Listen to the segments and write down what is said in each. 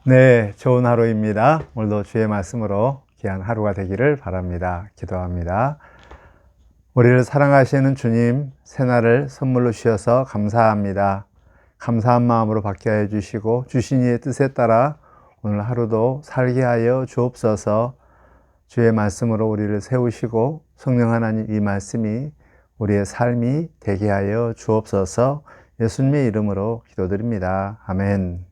네, 좋은 하루입니다. 오늘도 주의 말씀으로 귀한 하루가 되기를 바랍니다. 기도합니다. 우리를 사랑하시는 주님, 새날을 선물로 주셔서 감사합니다. 감사한 마음으로 받게 해 주시고 주신 이의 뜻에 따라 오늘 하루도 살게 하여 주옵소서. 주의 말씀으로 우리를 세우시고 성령 하나님 이 말씀이 우리의 삶이 되게 하여 주옵소서. 예수님의 이름으로 기도드립니다. 아멘.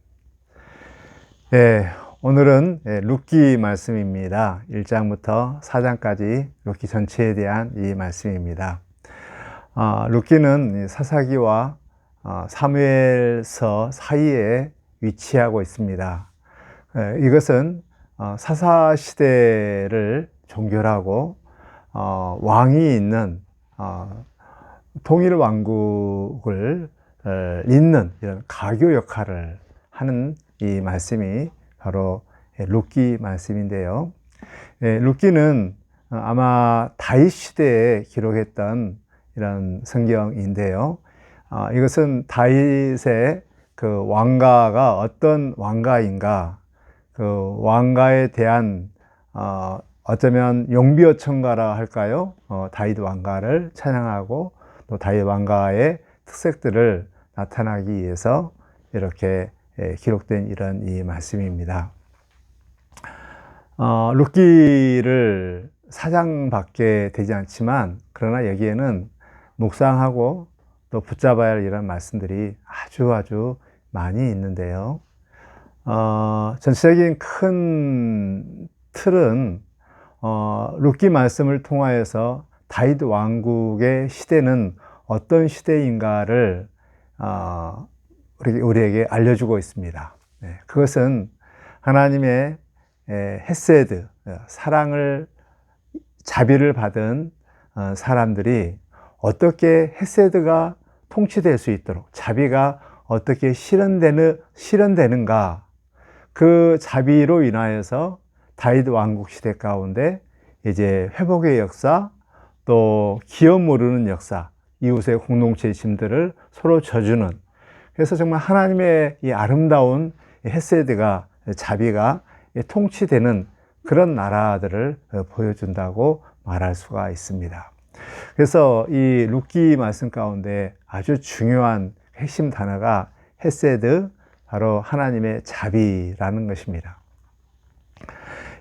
오늘은 룻기 말씀입니다. 1장부터 4장까지 룻기 전체에 대한 이 말씀입니다. 룻기는 사사기와 사무엘서 사이에 위치하고 있습니다. 이것은 사사시대를 종결하고 왕이 있는 통일 왕국을 잇는 이런 가교 역할을 하는 이 말씀이 바로 룻기 말씀인데요. 룻기는 아마 다윗 시대에 기록했던 이런 성경인데요. 이것은 다윗의 그 왕가가 어떤 왕가인가, 그 왕가에 대한 어쩌면 용비어천가라 할까요? 다윗 왕가를 찬양하고 또 다윗 왕가의 특색들을 나타나기 위해서 이렇게 기록된 이런 이 말씀입니다. 룻기를 4장밖에 되지 않지만 그러나 여기에는 묵상하고 또 붙잡아야 할 이런 말씀들이 아주 많이 있는데요. 전체적인 큰 틀은 룻기 말씀을 통하여서 다윗 왕국의 시대는 어떤 시대인가를 우리에게 알려주고 있습니다. 그것은 하나님의 헤세드, 사랑을, 자비를 받은 사람들이 어떻게 헤세드가 통치될 수 있도록, 자비가 어떻게 실현되는가, 그 자비로 인하여서 다윗 왕국 시대 가운데 이제 회복의 역사, 또 기업 모르는 역사, 이웃의 공동체의 짐들을 서로 져주는, 그래서 정말 하나님의 이 아름다운 헤세드가, 자비가 통치되는 그런 나라들을 보여준다고 말할 수가 있습니다. 그래서 이 룻기 말씀 가운데 아주 중요한 핵심 단어가 헤세드, 바로 하나님의 자비라는 것입니다.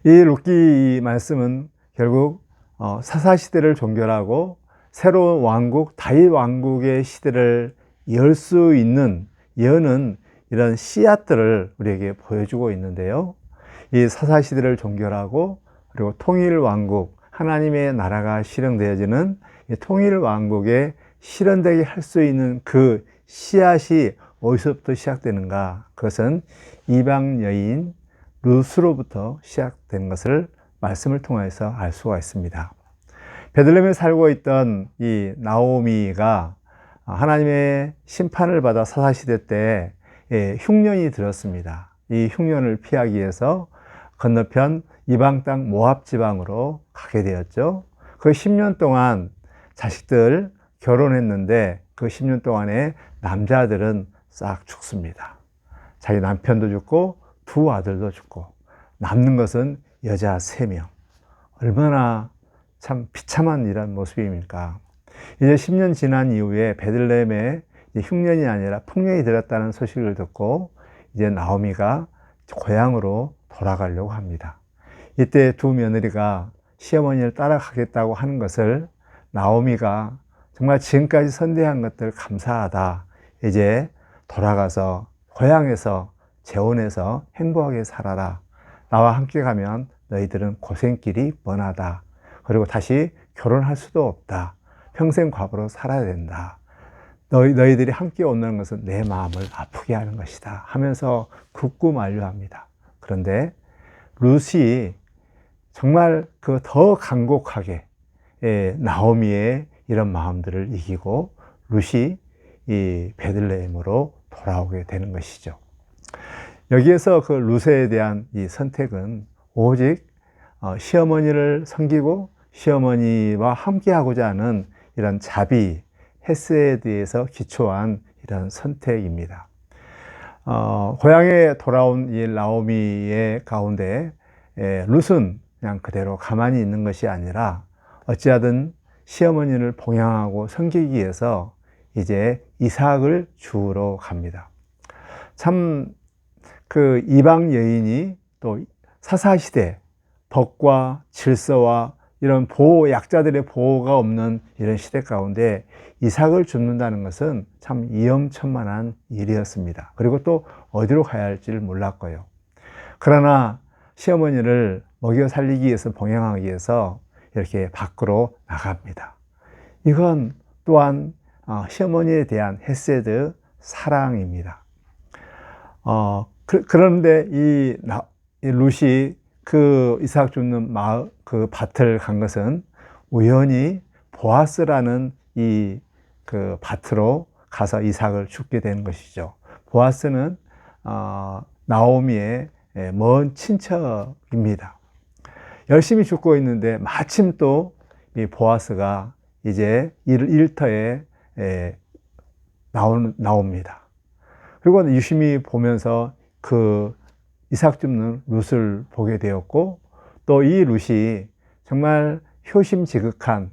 이 룻기 말씀은 결국 사사시대를 종결하고 새로운 왕국, 다윗 왕국의 시대를 여는 이런 씨앗들을 우리에게 보여주고 있는데요. 이 사사시대를 종결하고 그리고 통일왕국, 하나님의 나라가 실현되어지는 이 통일왕국에 실현되게 할 수 있는 그 씨앗이 어디서부터 시작되는가? 그것은 이방 여인 룻으로부터 시작된 것을 말씀을 통해서 알 수가 있습니다. 베들레헴에 살고 있던 이 나오미가 하나님의 심판을 받아 사사시대 때 흉년이 들었습니다. 이 흉년을 피하기 위해서 건너편 이방 땅 모압 지방으로 가게 되었죠. 그 10년 동안 자식들 결혼했는데 그 10년 동안에 남자들은 싹 죽습니다. 자기 남편도 죽고 두 아들도 죽고 남는 것은 여자 3명. 얼마나 참 비참한 이런 모습입니까? 이제 10년 지난 이후에 베들레헴에 흉년이 아니라 풍년이 들었다는 소식을 듣고 이제 나오미가 고향으로 돌아가려고 합니다. 이때 두 며느리가 시어머니를 따라가겠다고 하는 것을 나오미가 정말 지금까지 선대한 것들 감사하다. 이제 돌아가서 고향에서 재혼해서 행복하게 살아라. 나와 함께 가면 너희들은 고생길이 뻔하다. 그리고 다시 결혼할 수도 없다. 평생 과부로 살아야 된다. 너희들이 함께 온다는 것은 내 마음을 아프게 하는 것이다 하면서 굳고 만류합니다. 그런데 룻이 정말 그 더 간곡하게 나오미의 이런 마음들을 이기고 룻이 이 베들레헴으로 돌아오게 되는 것이죠. 여기에서 그 룻에 대한 이 선택은 오직 시어머니를 섬기고 시어머니와 함께하고자 하는 이런 자비, 헤세드에서 기초한 이런 선택입니다. 고향에 돌아온 이 나오미의 가운데 룻은 그냥 그대로 가만히 있는 것이 아니라 어찌하든 시어머니를 봉양하고 섬기기 위해서 이제 이삭을 주우러 갑니다. 참 그 이방 여인이 또 사사시대 법과 질서와 이런 보호, 약자들의 보호가 없는 이런 시대 가운데 이삭을 줍는다는 것은 참 위험천만한 일이었습니다. 그리고 또 어디로 가야 할지를 몰랐고요. 그러나 시어머니를 먹여 살리기 위해서, 봉양하기 위해서 이렇게 밖으로 나갑니다. 이건 또한 시어머니에 대한 헤세드 사랑입니다. 그런데 이 룻이 그 이삭 줍는 그 밭을 간 것은 우연히 보아스라는 이 그 밭으로 가서 이삭을 줍게 된 것이죠. 보아스는 나오미의 먼 친척입니다. 열심히 줍고 있는데 마침 또 이 보아스가 이제 일터에 나옵니다. 그리고 유심히 보면서 그 이삭 줍는 룻을 보게 되었고, 또 이 룻이 정말 효심지극한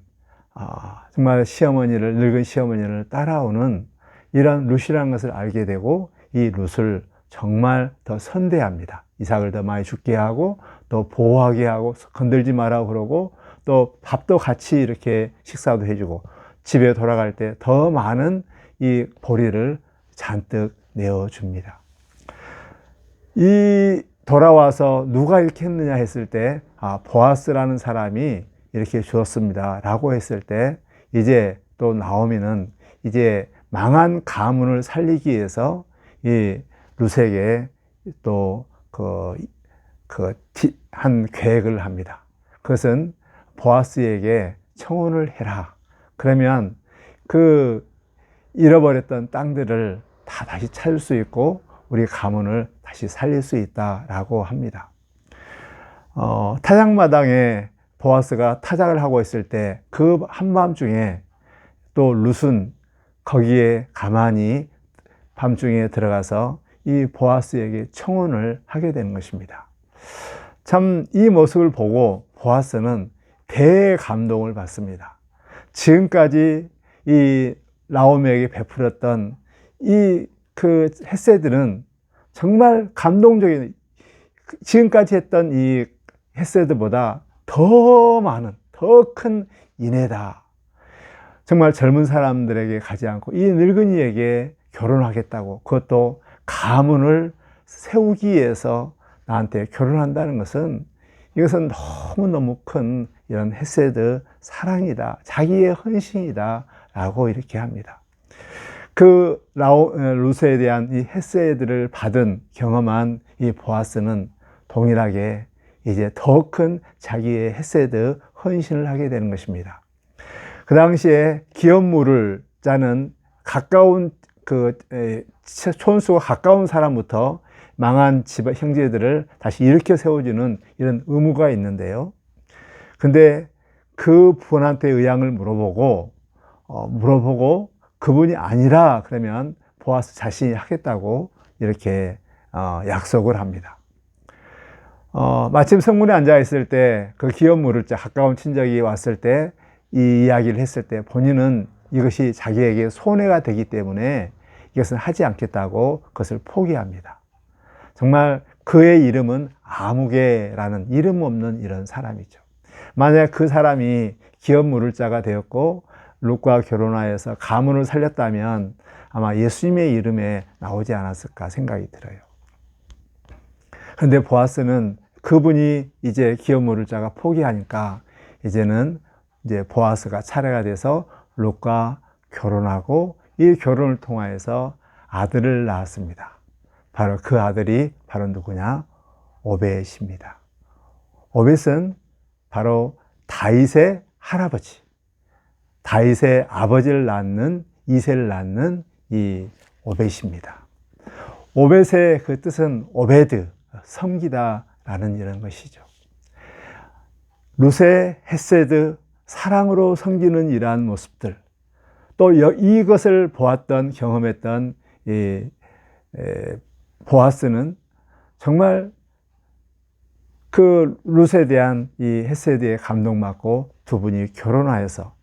정말 늙은 시어머니를 따라오는 이런 룻이라는 것을 알게 되고, 이 룻을 정말 더 선대합니다. 이삭을 더 많이 죽게 하고, 또 보호하게 하고, 건들지 말라고 그러고, 또 밥도 같이 이렇게 식사도 해주고, 집에 돌아갈 때 더 많은 이 보리를 잔뜩 내어줍니다. 이 돌아와서 누가 이렇게 했느냐 했을 때, 보아스라는 사람이 이렇게 주었습니다 라고 했을 때, 이제 또 나오미는 이제 망한 가문을 살리기 위해서 이 룻에게 또 한 계획을 합니다. 그것은 보아스에게 청혼을 해라. 그러면 그 잃어버렸던 땅들을 다 다시 찾을 수 있고 우리 가문을 다시 살릴 수 있다라고 합니다. 타작마당에 보아스가 타작을 하고 있을 때 그 한밤중에 또 룻은 거기에 가만히 밤중에 들어가서 이 보아스에게 청혼을 하게 되는 것입니다. 참 이 모습을 보고 보아스는 대감동을 받습니다. 지금까지 이 나오미에게 베풀었던 이 그 헤세드는 정말 감동적인, 지금까지 했던 이 헤세드보다 더 많은, 더 큰 인애다. 정말 젊은 사람들에게 가지 않고 이 늙은이에게 결혼하겠다고, 그것도 가문을 세우기 위해서 나한테 결혼한다는 것은, 이것은 너무너무 큰 이런 헤세드 사랑이다, 자기의 헌신이다 라고 이렇게 합니다. 그 룻에 대한 이 헤세드를 받은 경험한 이 보아스는 동일하게 이제 더 큰 자기의 헤세드 헌신을 하게 되는 것입니다. 그 당시에 기업물을 짜는 가까운 촌수가 가까운 사람부터 망한 집 형제들을 다시 일으켜 세워주는 이런 의무가 있는데요. 근데 그 분한테 의향을 물어보고 그분이 아니라 그러면 보아스 자신이 하겠다고 이렇게 약속을 합니다. 마침 성문에 앉아 있을 때 그 기업물을 가까운 친척이 왔을 때 이 이야기를 했을 때 본인은 이것이 자기에게 손해가 되기 때문에 이것은 하지 않겠다고 그것을 포기합니다. 정말 그의 이름은 아무개라는 이름 없는 이런 사람이죠. 만약 그 사람이 기업물을자가 되었고 룻과 결혼하여서 가문을 살렸다면 아마 예수님의 이름에 나오지 않았을까 생각이 들어요. 그런데 보아스는 그분이 이제 기업물을자가 포기하니까 이제는 이제 보아스가 차례가 돼서 룻과 결혼하고 이 결혼을 통하여서 아들을 낳았습니다. 바로 그 아들이 바로 누구냐? 오벳입니다. 오벳은 바로 다윗의 할아버지, 다윗의 아버지를 낳는 이새를 낳는 이 오벳입니다. 오벳의 그 뜻은 오베드, 섬기다 라는 이런 것이죠. 룻의 헤세드, 사랑으로 섬기는 이러한 모습들, 또 이것을 보았던, 경험했던 이 보아스는 정말 그 룻에 대한 이 헤세드에 감동받고 두 분이 결혼하여서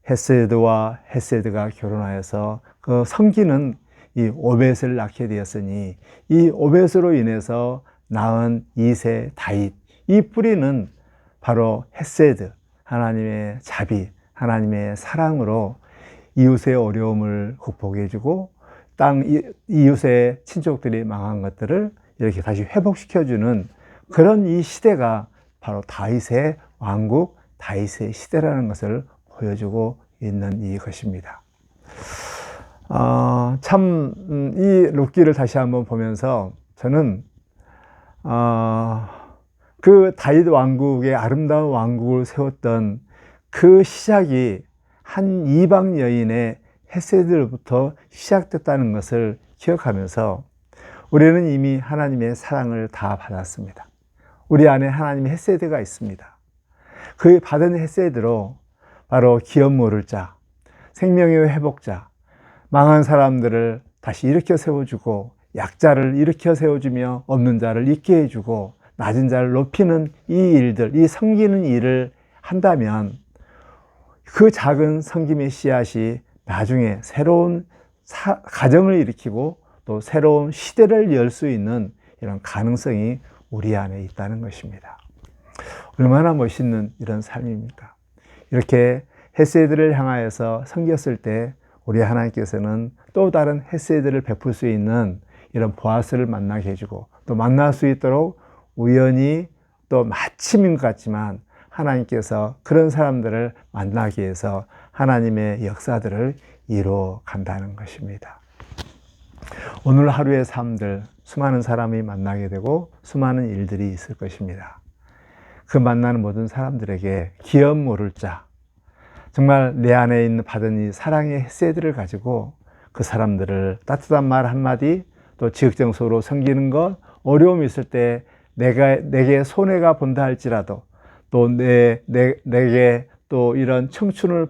헤세드와 헤세드가 결혼하여서 그 성기는 이 오벳을 낳게 되었으니 이 오벳으로 인해서 낳은 2세 다윗, 이 뿌리는 바로 헤세드, 하나님의 자비, 하나님의 사랑으로 이웃의 어려움을 극복해주고 땅 이웃의 친족들이 망한 것들을 이렇게 다시 회복시켜주는 그런 이 시대가 바로 다윗의 왕국, 다윗의 시대라는 것을 보여주고 있는 이것입니다. 참 이 룻기를 다시 한번 보면서 저는 그 다윗 왕국의 아름다운 왕국을 세웠던 그 시작이 한 이방 여인의 헤세드로부터 시작됐다는 것을 기억하면서 우리는 이미 하나님의 사랑을 다 받았습니다. 우리 안에 하나님의 헤세드가 있습니다. 그 받은 헤세드로 바로 기업 모를 자, 생명의 회복자, 망한 사람들을 다시 일으켜 세워주고 약자를 일으켜 세워주며 없는 자를 있게 해주고 낮은 자를 높이는 이 일들, 이 섬기는 일을 한다면 그 작은 섬김의 씨앗이 나중에 새로운 가정을 일으키고 또 새로운 시대를 열 수 있는 이런 가능성이 우리 안에 있다는 것입니다. 얼마나 멋있는 이런 삶입니까? 이렇게 헤세드를 향하여서 섬겼을 때 우리 하나님께서는 또 다른 헤세드를 베풀 수 있는 이런 보아스를 만나게 해주고 또 만날 수 있도록 우연히 또 마침인 것 같지만 하나님께서 그런 사람들을 만나기 위해서 하나님의 역사들을 이루어 간다는 것입니다. 오늘 하루의 삶들 수많은 사람이 만나게 되고 수많은 일들이 있을 것입니다. 그 만나는 모든 사람들에게 기업 모를 자, 정말 내 안에 있는 받은 이 사랑의 헤세드를 가지고 그 사람들을 따뜻한 말 한마디, 또 지극정성으로 섬기는 것, 어려움이 있을 때 내게 손해가 본다 할지라도 또 내게 또 이런 청춘을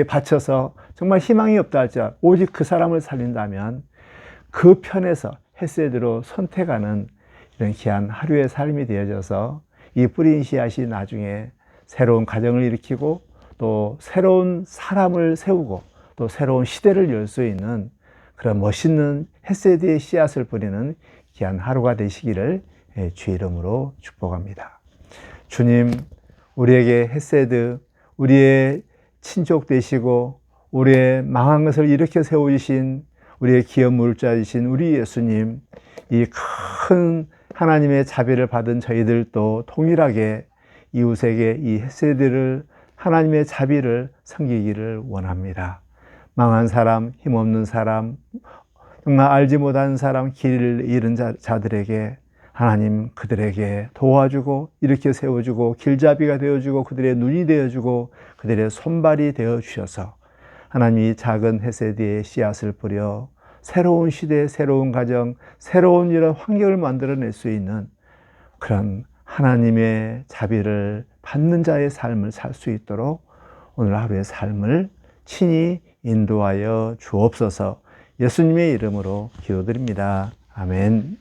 바쳐서 정말 희망이 없다 할지라도 오직 그 사람을 살린다면 그 편에서 헤세드로 선택하는 이런 귀한 하루의 삶이 되어져서 이 뿌린 씨앗이 나중에 새로운 가정을 일으키고 또 새로운 사람을 세우고 또 새로운 시대를 열 수 있는 그런 멋있는 헤세드의 씨앗을 뿌리는 귀한 하루가 되시기를 주 이름으로 축복합니다. 주님, 우리에게 헤세드, 우리의 친족 되시고 우리의 망한 것을 일으켜 세우신 우리의 기업 물자이신 우리 예수님, 이 큰 하나님의 자비를 받은 저희들도 동일하게 이웃에게 이 헤세드를 하나님의 자비를 섬기기를 원합니다. 망한 사람, 힘없는 사람, 정말 알지 못하는 사람, 길을 잃은 자들에게 하나님 그들에게 도와주고 일으켜 세워주고 길잡이가 되어주고 그들의 눈이 되어주고 그들의 손발이 되어주셔서 하나님이 작은 헤세드의 씨앗을 뿌려 새로운 시대, 새로운 가정, 새로운 이런 환경을 만들어낼 수 있는 그런 하나님의 자비를 받는 자의 삶을 살 수 있도록 오늘 하루의 삶을 친히 인도하여 주옵소서. 예수님의 이름으로 기도드립니다. 아멘.